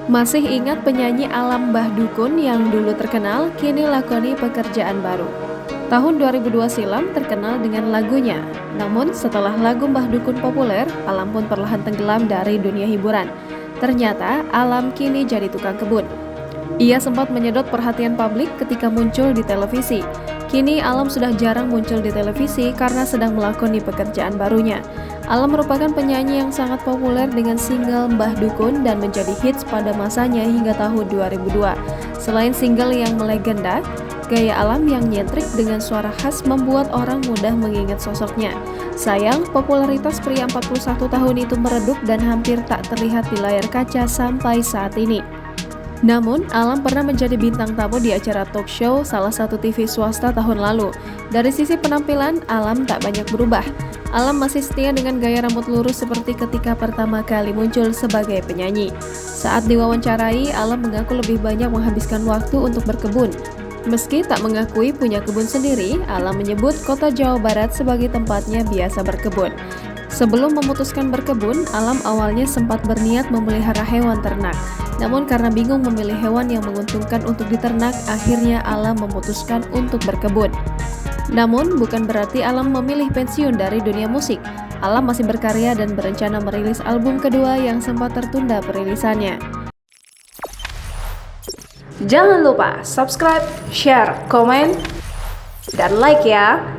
Masih ingat penyanyi Alam Mbah Dukun yang dulu terkenal, kini lakoni pekerjaan baru. Tahun 2002 silam terkenal dengan lagunya. Namun setelah lagu Mbah Dukun populer, Alam pun perlahan tenggelam dari dunia hiburan. Ternyata Alam kini jadi tukang kebun. Ia sempat menyedot perhatian publik ketika muncul di televisi. Kini Alam sudah jarang muncul di televisi karena sedang melakoni pekerjaan barunya. Alam merupakan penyanyi yang sangat populer dengan single Mbah Dukun dan menjadi hits pada masanya hingga tahun 2002. Selain single yang melegenda, gaya Alam yang nyentrik dengan suara khas membuat orang mudah mengingat sosoknya. Sayang, popularitas pria 41 tahun itu meredup dan hampir tak terlihat di layar kaca sampai saat ini. Namun, Alam pernah menjadi bintang tamu di acara talk show salah satu TV swasta tahun lalu. Dari sisi penampilan, Alam tak banyak berubah. Alam masih setia dengan gaya rambut lurus seperti ketika pertama kali muncul sebagai penyanyi. Saat diwawancarai, Alam mengaku lebih banyak menghabiskan waktu untuk berkebun. Meski tak mengakui punya kebun sendiri, Alam menyebut kota Jawa Barat sebagai tempatnya biasa berkebun. Sebelum memutuskan berkebun, Alam awalnya sempat berniat memelihara hewan ternak. Namun karena bingung memilih hewan yang menguntungkan untuk diternak, akhirnya Alam memutuskan untuk berkebun. Namun bukan berarti Alam memilih pensiun dari dunia musik. Alam masih berkarya dan berencana merilis album kedua yang sempat tertunda perilisannya. Jangan lupa subscribe, share, komen, dan like ya!